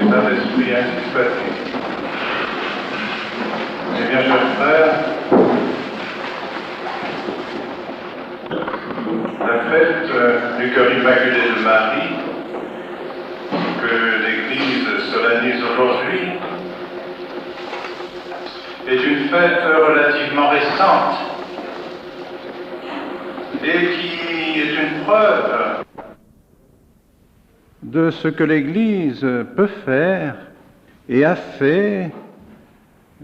du Saint-Esprit, ainsi soit-il. Eh bien, chers frères, la fête du cœur immaculé de Marie, que l'Église solennise aujourd'hui, est une fête relativement récente et qui est une preuve de ce que l'Église peut faire et a fait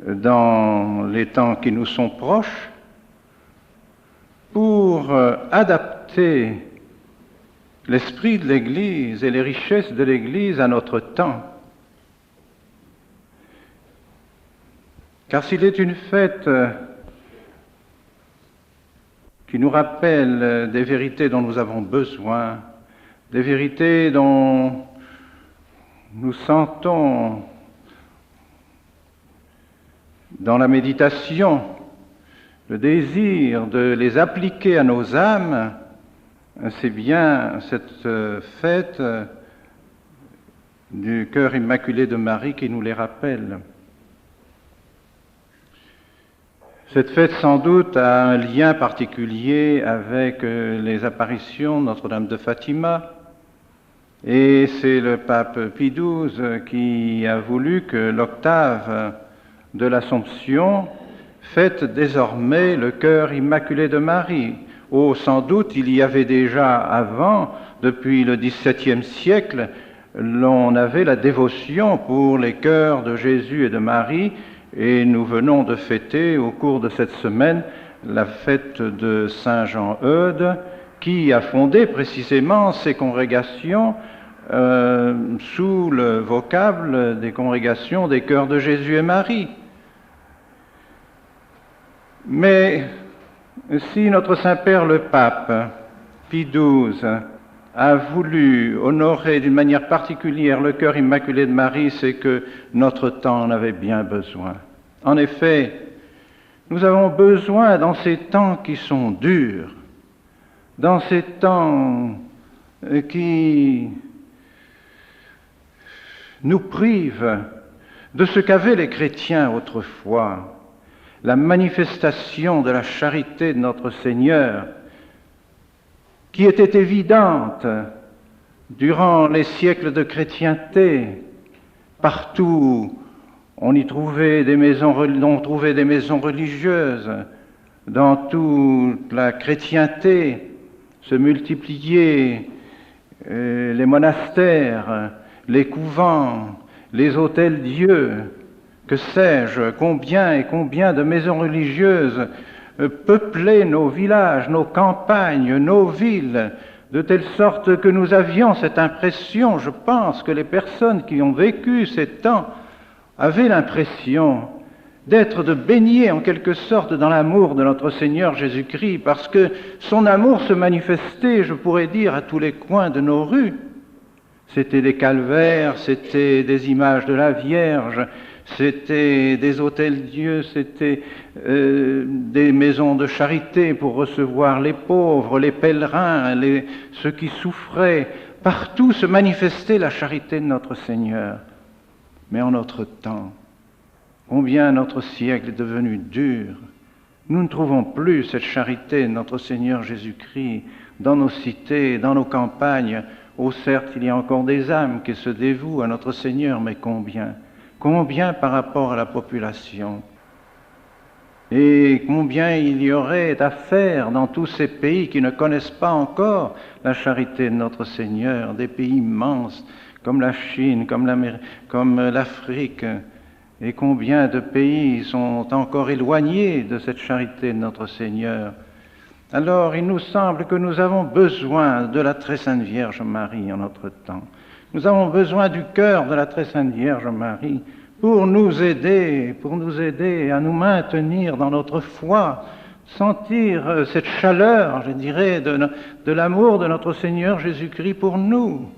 dans les temps qui nous sont proches pour adapter l'esprit de l'Église et les richesses de l'Église à notre temps. Car s'il est une fête qui nous rappelle des vérités dont nous avons besoin, des vérités dont nous sentons dans la méditation le désir de les appliquer à nos âmes, c'est bien cette fête du cœur immaculé de Marie qui nous les rappelle. Cette fête, sans doute, a un lien particulier avec les apparitions de Notre-Dame de Fatima, et c'est le pape Pie XII qui a voulu que l'octave de l'Assomption fête désormais le cœur immaculé de Marie. Oh, sans doute, il y avait déjà avant, depuis le XVIIe siècle, l'on avait la dévotion pour les cœurs de Jésus et de Marie, et nous venons de fêter au cours de cette semaine la fête de Saint Jean Eudes, qui a fondé précisément ces congrégations sous le vocable des congrégations des cœurs de Jésus et Marie. Mais si notre Saint-Père le Pape, Pie XII, a voulu honorer d'une manière particulière le cœur immaculé de Marie, c'est que notre temps en avait bien besoin. En effet, nous avons besoin dans ces temps qui sont durs, dans ces temps qui nous privent de ce qu'avaient les chrétiens autrefois, la manifestation de la charité de notre Seigneur, qui était évidente durant les siècles de chrétienté. Partout, on trouvait des maisons religieuses. Dans toute la chrétienté se multipliaient les monastères, les couvents, les hôtels-dieux, que sais-je, combien et combien de maisons religieuses peuplaient nos villages, nos campagnes, nos villes, de telle sorte que nous avions cette impression, je pense que les personnes qui ont vécu ces temps avaient l'impression d'être de baigner en quelque sorte dans l'amour de notre Seigneur Jésus-Christ, parce que son amour se manifestait, je pourrais dire, à tous les coins de nos rues. C'était des calvaires, c'était des images de la Vierge, c'était des hôtels-dieux, c'était des maisons de charité pour recevoir les pauvres, les pèlerins, ceux qui souffraient. Partout se manifestait la charité de notre Seigneur. Mais en notre temps, combien notre siècle est devenu dur. Nous ne trouvons plus cette charité de notre Seigneur Jésus-Christ dans nos cités, dans nos campagnes. Oh, certes, il y a encore des âmes qui se dévouent à notre Seigneur, mais combien ? Combien par rapport à la population? Et combien il y aurait à faire dans tous ces pays qui ne connaissent pas encore la charité de notre Seigneur, des pays immenses comme la Chine, comme l'Afrique, et combien de pays sont encore éloignés de cette charité de notre Seigneur. Alors, il nous semble que nous avons besoin de la Très Sainte Vierge Marie en notre temps. Nous avons besoin du cœur de la Très Sainte Vierge Marie pour nous aider à nous maintenir dans notre foi, sentir cette chaleur, je dirais, de l'amour de notre Seigneur Jésus-Christ pour nous.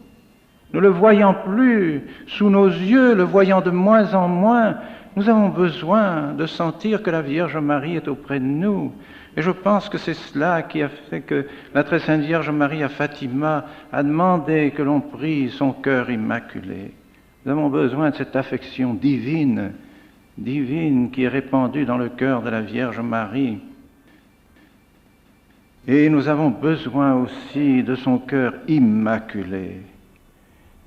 Ne le voyant plus sous nos yeux, le voyant de moins en moins, nous avons besoin de sentir que la Vierge Marie est auprès de nous. Et je pense que c'est cela qui a fait que la Très Sainte Vierge Marie à Fatima a demandé que l'on prie son cœur immaculé. Nous avons besoin de cette affection divine, divine qui est répandue dans le cœur de la Vierge Marie. Et nous avons besoin aussi de son cœur immaculé.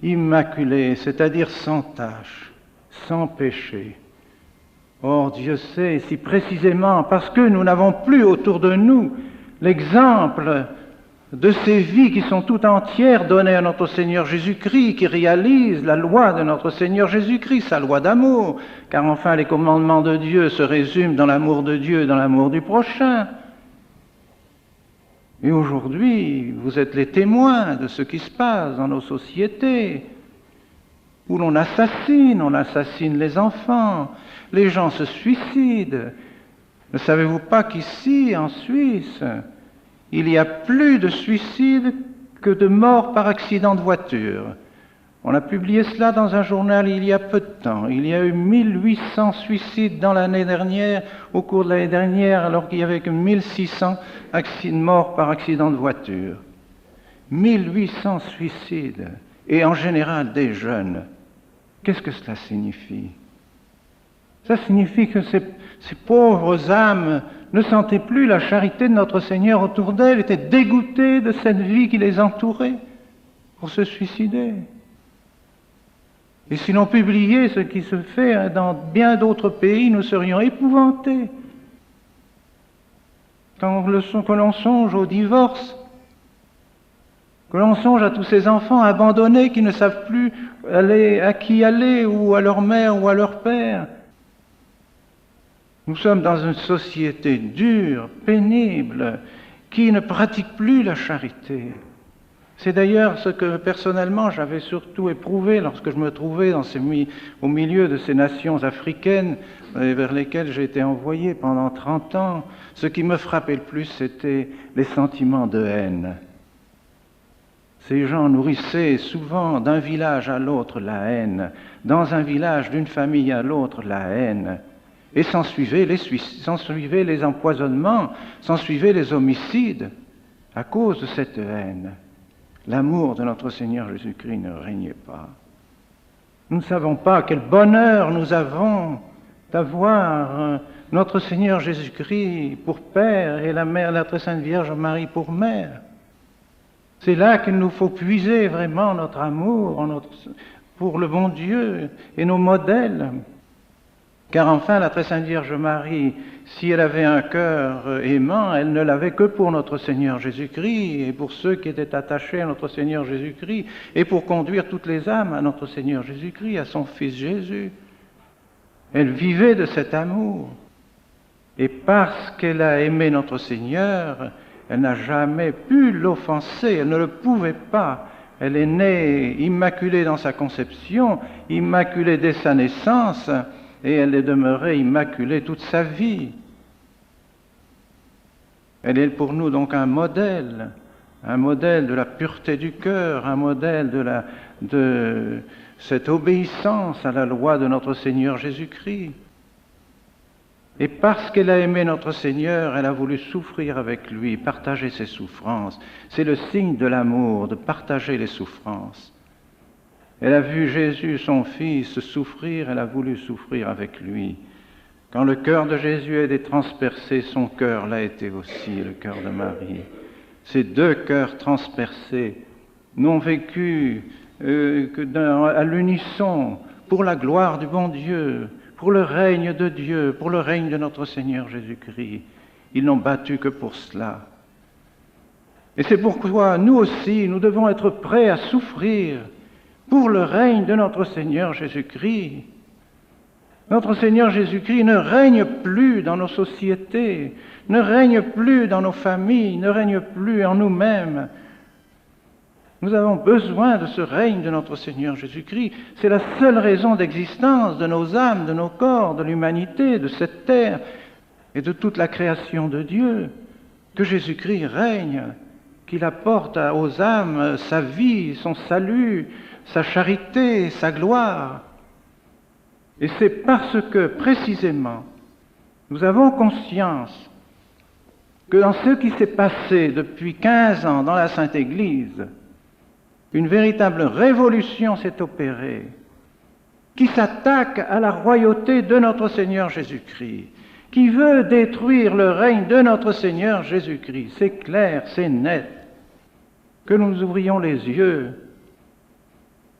Immaculé, c'est-à-dire sans tache, sans péché. Or, Dieu sait, si précisément parce que nous n'avons plus autour de nous l'exemple de ces vies qui sont tout entières données à notre Seigneur Jésus-Christ, qui réalisent la loi de notre Seigneur Jésus-Christ, sa loi d'amour, car enfin les commandements de Dieu se résument dans l'amour de Dieu et dans l'amour du prochain. Et aujourd'hui, vous êtes les témoins de ce qui se passe dans nos sociétés, où l'on assassine les enfants, les gens se suicident. Ne savez-vous pas qu'ici, en Suisse, il y a plus de suicides que de morts par accident de voiture? On a publié cela dans un journal il y a peu de temps. Il y a eu 1800 suicides dans l'année dernière, au cours de l'année dernière, alors qu'il y avait que 1600 morts par accident de voiture. 1800 suicides, et en général des jeunes. Qu'est-ce que cela signifie? Ça signifie que ces pauvres âmes ne sentaient plus la charité de notre Seigneur autour d'elles, étaient dégoûtées de cette vie qui les entourait pour se suicider. Et si l'on publiait ce qui se fait dans bien d'autres pays, nous serions épouvantés. Que l'on songe au divorce, que l'on songe à tous ces enfants abandonnés qui ne savent plus à qui aller, ou à leur mère ou à leur père. Nous sommes dans une société dure, pénible, qui ne pratique plus la charité. C'est d'ailleurs ce que personnellement j'avais surtout éprouvé lorsque je me trouvais au milieu de ces nations africaines vers lesquelles j'ai été envoyé pendant 30 ans. Ce qui me frappait le plus, c'était les sentiments de haine. Ces gens nourrissaient souvent d'un village à l'autre la haine, dans un village d'une famille à l'autre la haine. Et s'ensuivaient les empoisonnements, s'ensuivaient les homicides à cause de cette haine. L'amour de notre Seigneur Jésus-Christ ne régnait pas. Nous ne savons pas quel bonheur nous avons d'avoir notre Seigneur Jésus-Christ pour Père et la Mère, la Très Sainte Vierge Marie pour Mère. C'est là qu'il nous faut puiser vraiment notre amour pour le bon Dieu et nos modèles. Car enfin, la Très Sainte Vierge Marie, si elle avait un cœur aimant, elle ne l'avait que pour notre Seigneur Jésus-Christ et pour ceux qui étaient attachés à notre Seigneur Jésus-Christ et pour conduire toutes les âmes à notre Seigneur Jésus-Christ, à son Fils Jésus. Elle vivait de cet amour. Et parce qu'elle a aimé notre Seigneur, elle n'a jamais pu l'offenser, elle ne le pouvait pas. Elle est née immaculée dans sa conception, immaculée dès sa naissance, et elle est demeurée immaculée toute sa vie. Elle est pour nous donc un modèle de la pureté du cœur, un modèle de cette obéissance à la loi de notre Seigneur Jésus-Christ. Et parce qu'elle a aimé notre Seigneur, elle a voulu souffrir avec lui, partager ses souffrances. C'est le signe de l'amour, de partager les souffrances. Elle a vu Jésus, son Fils, souffrir, elle a voulu souffrir avec lui. Quand le cœur de Jésus a été transpercé, son cœur l'a été aussi, le cœur de Marie. Ces deux cœurs transpercés n'ont vécu à l'unisson pour la gloire du bon Dieu, pour le règne de Dieu, pour le règne de notre Seigneur Jésus-Christ. Ils n'ont battu que pour cela. Et c'est pourquoi nous aussi, nous devons être prêts à souffrir pour le règne de notre Seigneur Jésus-Christ. Notre Seigneur Jésus-Christ ne règne plus dans nos sociétés, ne règne plus dans nos familles, ne règne plus en nous-mêmes. Nous avons besoin de ce règne de notre Seigneur Jésus-Christ. C'est la seule raison d'existence de nos âmes, de nos corps, de l'humanité, de cette terre et de toute la création de Dieu, que Jésus-Christ règne, qu'il apporte aux âmes sa vie, son salut, sa charité, sa gloire. Et c'est parce que, précisément, nous avons conscience que dans ce qui s'est passé depuis 15 ans dans la Sainte Église, une véritable révolution s'est opérée. qui s'attaque à la royauté de notre Seigneur Jésus-Christ, qui veut détruire le règne de notre Seigneur Jésus-Christ. C'est clair, c'est net. Que nous ouvrions les yeux,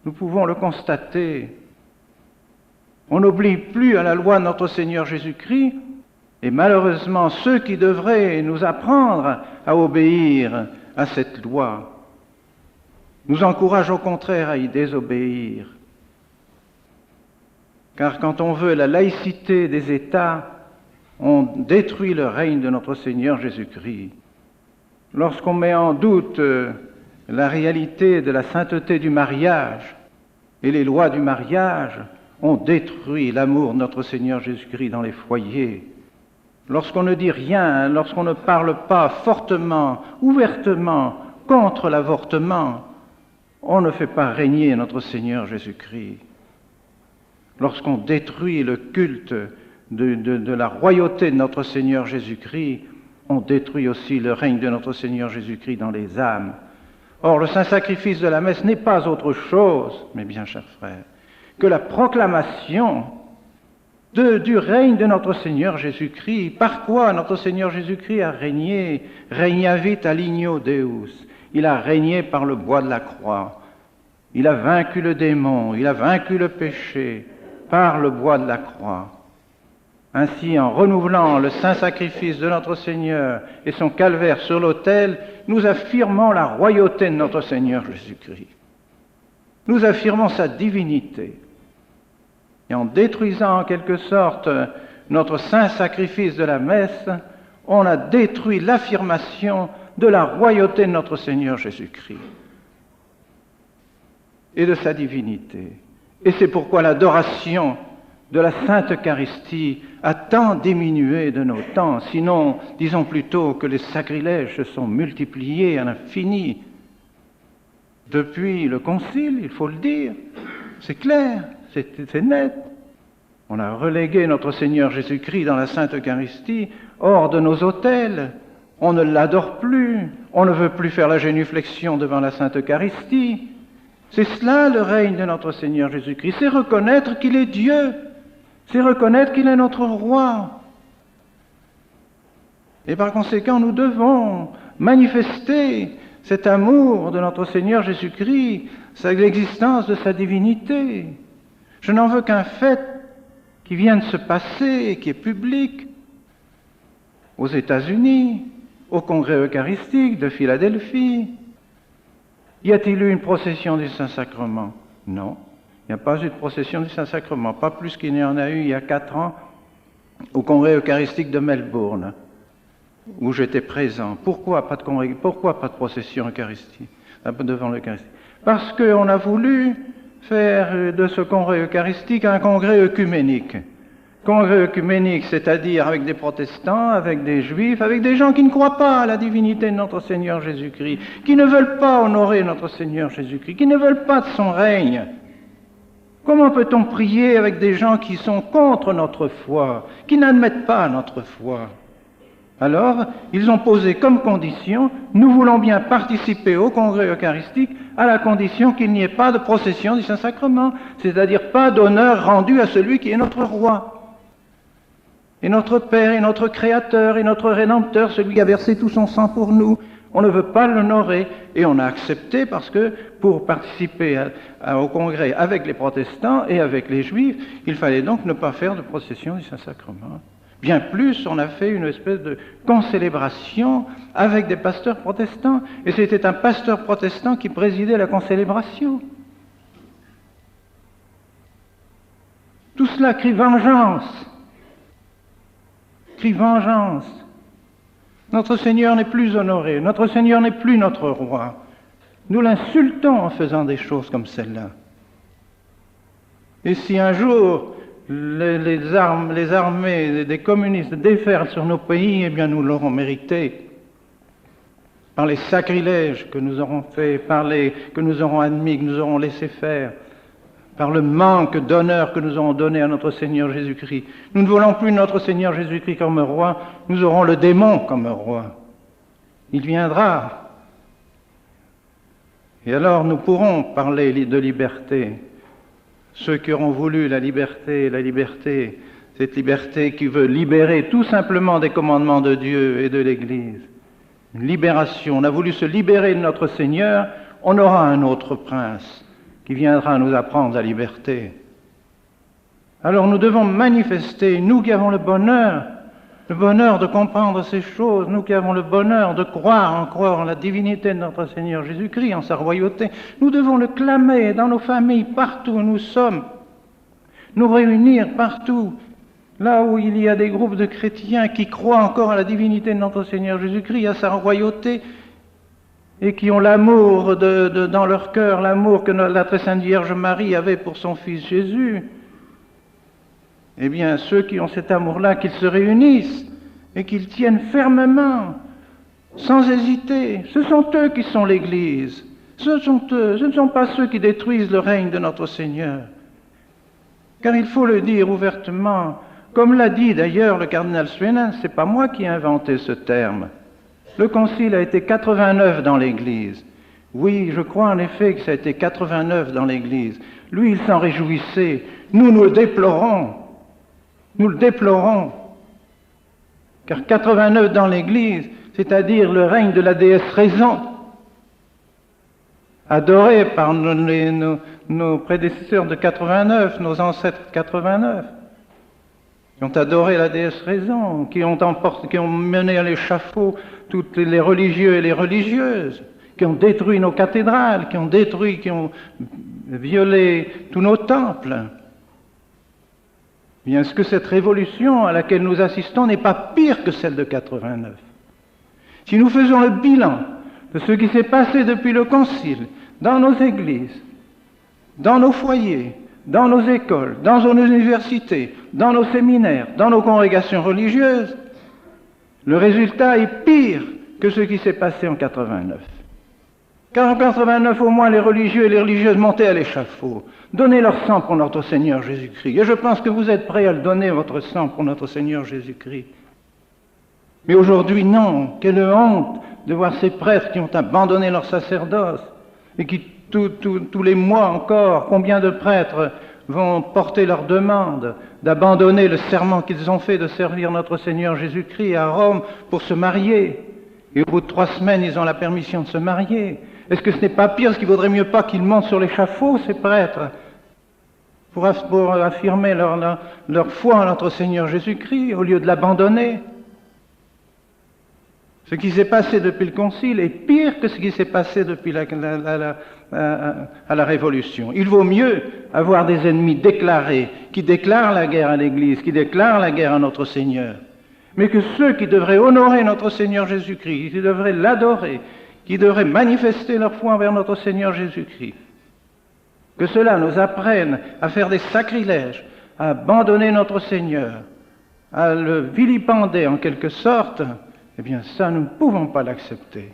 nous pouvons le constater. On n'oblie plus à la loi de notre Seigneur Jésus-Christ, et malheureusement, ceux qui devraient nous apprendre à obéir à cette loi nous encouragent au contraire à y désobéir. Car quand on veut la laïcité des États, on détruit le règne de notre Seigneur Jésus-Christ. Lorsqu'on met en doute la réalité de la sainteté du mariage et les lois du mariage, on détruit l'amour de notre Seigneur Jésus-Christ dans les foyers. Lorsqu'on ne dit rien, lorsqu'on ne parle pas fortement, ouvertement contre l'avortement, on ne fait pas régner notre Seigneur Jésus-Christ. Lorsqu'on détruit le culte de la royauté de notre Seigneur Jésus-Christ, on détruit aussi le règne de notre Seigneur Jésus-Christ dans les âmes. Or, le saint sacrifice de la messe n'est pas autre chose, mes bien chers frères, que la proclamation du règne de notre Seigneur Jésus-Christ. Par quoi notre Seigneur Jésus-Christ a régné, regnavit alignio Deus. Il a régné par le bois de la croix. Il a vaincu le démon, il a vaincu le péché par le bois de la croix. Ainsi, en renouvelant le saint sacrifice de notre Seigneur et son calvaire sur l'autel, nous affirmons la royauté de notre Seigneur Jésus-Christ. Nous affirmons sa divinité. Et en détruisant en quelque sorte notre saint sacrifice de la messe, on a détruit l'affirmation de la royauté de notre Seigneur Jésus-Christ et de sa divinité. Et c'est pourquoi l'adoration de la Sainte Eucharistie a tant diminué de nos temps, sinon, disons plutôt que les sacrilèges se sont multipliés à l'infini. Depuis le Concile, il faut le dire, c'est clair, c'est net. On a relégué notre Seigneur Jésus-Christ dans la Sainte Eucharistie hors de nos autels. On ne l'adore plus, on ne veut plus faire la génuflexion devant la Sainte Eucharistie. C'est cela le règne de notre Seigneur Jésus-Christ, c'est reconnaître qu'il est Dieu, c'est reconnaître qu'il est notre roi. Et par conséquent, nous devons manifester cet amour de notre Seigneur Jésus-Christ, l'existence de sa divinité. Je n'en veux qu'un fait qui vient de se passer et qui est public aux États-Unis, au Congrès eucharistique de Philadelphie. Y a-t-il eu une procession du Saint-Sacrement? Non, il n'y a pas eu de procession du Saint-Sacrement, pas plus qu'il y en a eu il y a 4 ans au Congrès eucharistique de Melbourne, où j'étais présent. Pourquoi pas de procession eucharistique devant l'Eucharistie? Parce qu'on a voulu faire de ce congrès eucharistique un congrès œcuménique. Congrès œcuménique, c'est-à-dire avec des protestants, avec des juifs, avec des gens qui ne croient pas à la divinité de notre Seigneur Jésus-Christ, qui ne veulent pas honorer notre Seigneur Jésus-Christ, qui ne veulent pas de son règne. Comment peut-on prier avec des gens qui sont contre notre foi, qui n'admettent pas notre foi? Alors, ils ont posé comme condition, nous voulons bien participer au congrès eucharistique à la condition qu'il n'y ait pas de procession du Saint-Sacrement, c'est-à-dire pas d'honneur rendu à celui qui est notre roi, et notre Père, et notre Créateur, et notre Rédempteur, celui qui a versé tout son sang pour nous. On ne veut pas l'honorer, et on a accepté parce que pour participer au congrès avec les protestants et avec les juifs, il fallait donc ne pas faire de procession du Saint-Sacrement. Bien plus, on a fait une espèce de concélébration avec des pasteurs protestants. Et c'était un pasteur protestant qui présidait la concélébration. Tout cela crie vengeance. Crie vengeance. Notre Seigneur n'est plus honoré. Notre Seigneur n'est plus notre roi. Nous l'insultons en faisant des choses comme celle-là. Et si un jour les armées des communistes déferlent sur nos pays, eh bien nous l'aurons mérité par les sacrilèges que nous aurons faits, que nous aurons admis, que nous aurons laissé faire, par le manque d'honneur que nous aurons donné à notre Seigneur Jésus-Christ. Nous ne voulons plus notre Seigneur Jésus-Christ comme roi, nous aurons le démon comme roi. Il viendra. Et alors nous pourrons parler de liberté. ceux qui auront voulu la liberté, cette liberté qui veut libérer tout simplement des commandements de Dieu et de l'Église. Une libération. On a voulu se libérer de notre Seigneur, on aura un autre prince qui viendra nous apprendre la liberté. Alors nous devons manifester, nous qui avons le bonheur de comprendre ces choses, nous qui avons le bonheur de croire encore en la divinité de notre Seigneur Jésus-Christ, en sa royauté, nous devons le clamer dans nos familles, partout où nous sommes, nous réunir partout, là où il y a des groupes de chrétiens qui croient encore à la divinité de notre Seigneur Jésus-Christ, à sa royauté, et qui ont l'amour dans leur cœur, l'amour que la très sainte Vierge Marie avait pour son Fils Jésus. Eh bien, ceux qui ont cet amour-là, qu'ils se réunissent et qu'ils tiennent fermement, sans hésiter. Ce sont eux qui sont l'Église. Ce sont eux, ce ne sont pas ceux qui détruisent le règne de notre Seigneur. Car il faut le dire ouvertement, comme l'a dit d'ailleurs le cardinal Suenens, c'est pas moi qui ai inventé ce terme. Le concile a été 89 dans l'Église. Oui, je crois en effet que ça a été 89 dans l'Église. Lui, il s'en réjouissait. Nous le déplorons. Nous le déplorons, car 89 dans l'Église, c'est-à-dire le règne de la déesse raison, adoré par nos prédécesseurs de 89, nos ancêtres de 89, qui ont adoré la déesse raison, qui ont mené à l'échafaud toutes les religieux et les religieuses, qui ont détruit nos cathédrales, qui ont violé tous nos temples. Bien, est-ce que cette révolution à laquelle nous assistons n'est pas pire que celle de 89? Si nous faisons le bilan de ce qui s'est passé depuis le Concile, dans nos églises, dans nos foyers, dans nos écoles, dans nos universités, dans nos séminaires, dans nos congrégations religieuses, le résultat est pire que ce qui s'est passé en 89. Car en 89, au moins, les religieux et les religieuses montaient à l'échafaud, donnaient leur sang pour notre Seigneur Jésus-Christ. Et je pense que vous êtes prêts à le donner, votre sang, pour notre Seigneur Jésus-Christ. Mais aujourd'hui, non. Quelle honte de voir ces prêtres qui ont abandonné leur sacerdoce et qui, tous les mois encore, combien de prêtres vont porter leur demande d'abandonner le serment qu'ils ont fait de servir notre Seigneur Jésus-Christ à Rome pour se marier. Et au bout de 3 semaines, ils ont la permission de se marier. Est-ce que ce n'est pas pire? Est-ce qu'il ne vaudrait mieux pas qu'ils montent sur l'échafaud, ces prêtres, pour affirmer leur foi en notre Seigneur Jésus-Christ, au lieu de l'abandonner? Ce qui s'est passé depuis le Concile est pire que ce qui s'est passé depuis à la Révolution. Il vaut mieux avoir des ennemis déclarés, qui déclarent la guerre à l'Église, qui déclarent la guerre à notre Seigneur, mais que ceux qui devraient honorer notre Seigneur Jésus-Christ, qui devraient l'adorer, qui devraient manifester leur foi envers notre Seigneur Jésus-Christ, que cela nous apprenne à faire des sacrilèges, à abandonner notre Seigneur, à le vilipender en quelque sorte, eh bien ça, nous ne pouvons pas l'accepter.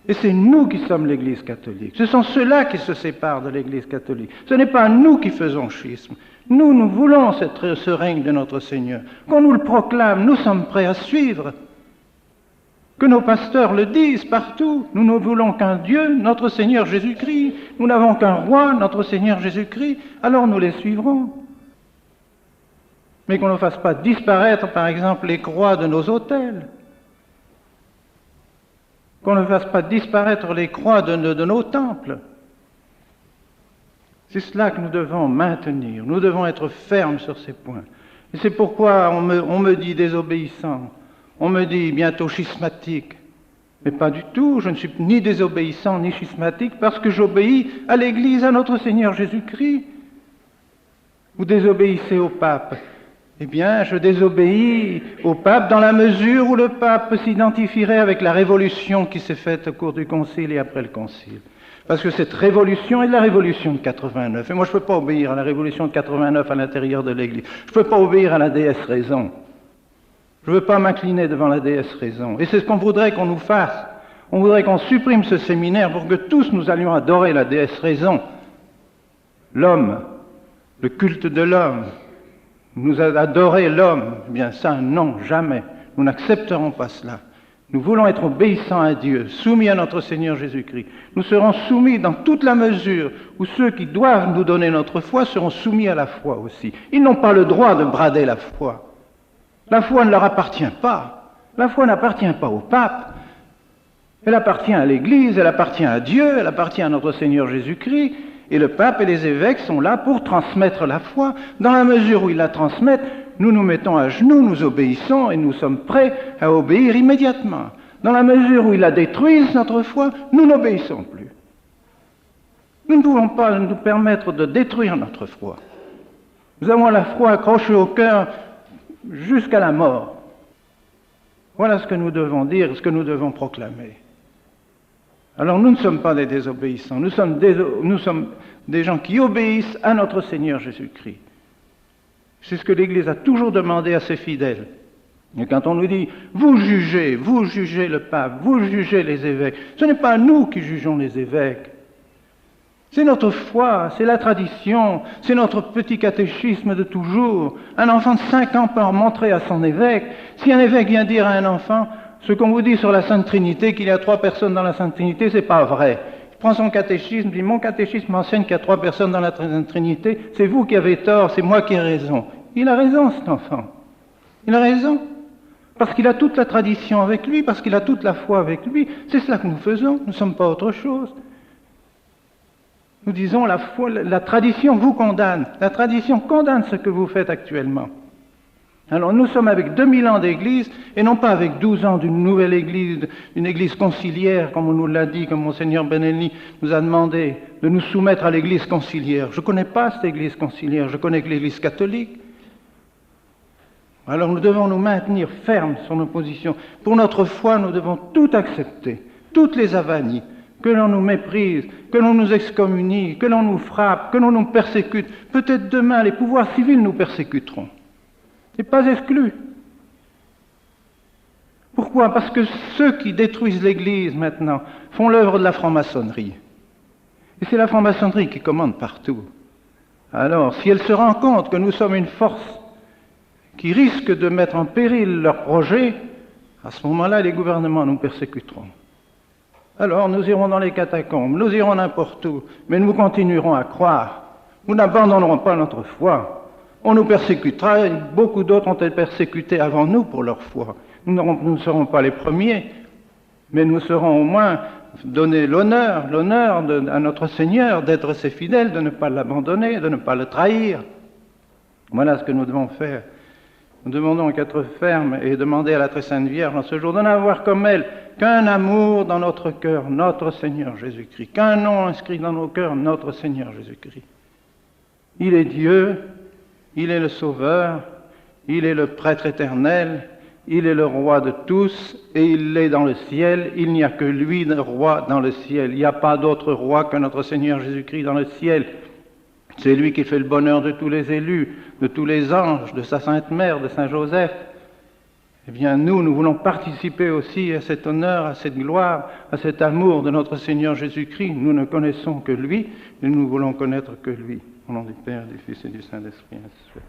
Et c'est nous qui sommes l'Église catholique. Ce sont ceux-là qui se séparent de l'Église catholique. Ce n'est pas nous qui faisons schisme. Nous voulons ce règne de notre Seigneur. Qu'on nous le proclame, nous sommes prêts à suivre. Que nos pasteurs le disent partout. Nous ne voulons qu'un Dieu, notre Seigneur Jésus-Christ. Nous n'avons qu'un roi, notre Seigneur Jésus-Christ. Alors nous les suivrons. Mais qu'on ne fasse pas disparaître, par exemple, les croix de nos autels. Qu'on ne fasse pas disparaître les croix de nos temples. C'est cela que nous devons maintenir. Nous devons être fermes sur ces points. Et c'est pourquoi on me dit désobéissant. On me dit bientôt schismatique. Mais pas du tout. Je ne suis ni désobéissant ni schismatique parce que j'obéis à l'Église, à notre Seigneur Jésus-Christ. Vous désobéissez au pape. Eh bien, je désobéis au pape dans la mesure où le pape s'identifierait avec la révolution qui s'est faite au cours du Concile et après le Concile. Parce que cette révolution est la révolution de 89. Et moi, je ne peux pas obéir à la révolution de 89 à l'intérieur de l'Église. Je ne peux pas obéir à la déesse raison. Je ne veux pas m'incliner devant la déesse raison. Et c'est ce qu'on voudrait qu'on nous fasse. On voudrait qu'on supprime ce séminaire pour que tous nous allions adorer la déesse raison. L'homme, le culte de l'homme. Nous adorer l'homme. Eh bien ça, non, jamais. Nous n'accepterons pas cela. Nous voulons être obéissants à Dieu, soumis à notre Seigneur Jésus-Christ. Nous serons soumis dans toute la mesure où ceux qui doivent nous donner notre foi seront soumis à la foi aussi. Ils n'ont pas le droit de brader la foi. La foi ne leur appartient pas. La foi n'appartient pas au pape. Elle appartient à l'Église, elle appartient à Dieu, elle appartient à notre Seigneur Jésus-Christ. Et le pape et les évêques sont là pour transmettre la foi. Dans la mesure où ils la transmettent, nous nous mettons à genoux, nous obéissons et nous sommes prêts à obéir immédiatement. Dans la mesure où ils la détruisent, notre foi, nous n'obéissons plus. Nous ne pouvons pas nous permettre de détruire notre foi. Nous avons la foi accrochée au cœur jusqu'à la mort. Voilà ce que nous devons dire, ce que nous devons proclamer. Alors nous ne sommes pas des désobéissants, nous sommes des gens qui obéissent à notre Seigneur Jésus-Christ. C'est ce que l'Église a toujours demandé à ses fidèles. Et quand on nous dit « vous jugez le pape, vous jugez les évêques », ce n'est pas nous qui jugeons les évêques. C'est notre foi, c'est la tradition, c'est notre petit catéchisme de toujours. Un enfant de 5 ans peut en montrer à son évêque. Si un évêque vient dire à un enfant « ce qu'on vous dit sur la Sainte Trinité, qu'il y a 3 personnes dans la Sainte Trinité, c'est pas vrai ». Il prend son catéchisme, dit « mon catéchisme enseigne qu'il y a 3 personnes dans la Sainte Trinité, c'est vous qui avez tort, c'est moi qui ai raison ». Il a raison, cet enfant. Il a raison. Parce qu'il a toute la tradition avec lui, parce qu'il a toute la foi avec lui. C'est cela que nous faisons, nous ne sommes pas autre chose. Nous disons la foi, la tradition vous condamne. La tradition condamne ce que vous faites actuellement. Alors nous sommes avec 2000 ans d'église, et non pas avec 12 ans d'une nouvelle église, une église conciliaire, comme on nous l'a dit, comme Monseigneur Benelli nous a demandé de nous soumettre à l'église conciliaire. Je ne connais pas cette église conciliaire, je connais que l'église catholique. Alors nous devons nous maintenir fermes sur nos positions. Pour notre foi, nous devons tout accepter, toutes les avanies, que l'on nous méprise, que l'on nous excommunie, que l'on nous frappe, que l'on nous persécute. Peut-être demain, les pouvoirs civils nous persécuteront. Ce n'est pas exclu. Pourquoi? Parce que ceux qui détruisent l'Église maintenant font l'œuvre de la franc-maçonnerie. Et c'est la franc-maçonnerie qui commande partout. Alors, si elle se rend compte que nous sommes une force qui risquent de mettre en péril leurs projets, à ce moment-là, les gouvernements nous persécuteront. Alors, nous irons dans les catacombes, nous irons n'importe où, mais nous continuerons à croire. Nous n'abandonnerons pas notre foi. On nous persécutera, et beaucoup d'autres ont été persécutés avant nous pour leur foi. Nous ne serons pas les premiers, mais nous serons au moins donner l'honneur à notre Seigneur d'être ses fidèles, de ne pas l'abandonner, de ne pas le trahir. Voilà ce que nous devons faire. Nous demandons qu'être fermes et demander à la très sainte Vierge en ce jour de n'avoir comme elle qu'un amour dans notre cœur, notre Seigneur Jésus-Christ, qu'un nom inscrit dans nos cœurs, notre Seigneur Jésus-Christ. Il est Dieu, il est le Sauveur, il est le Prêtre éternel, il est le Roi de tous et il est dans le ciel. Il n'y a que lui, le Roi, dans le ciel. Il n'y a pas d'autre Roi que notre Seigneur Jésus-Christ dans le ciel. C'est lui qui fait le bonheur de tous les élus, de tous les anges, de sa Sainte Mère, de Saint Joseph. Eh bien, nous voulons participer aussi à cet honneur, à cette gloire, à cet amour de notre Seigneur Jésus-Christ. Nous ne connaissons que lui et nous voulons connaître que lui. Au nom du Père, du Fils et du Saint-Esprit, ainsi soit.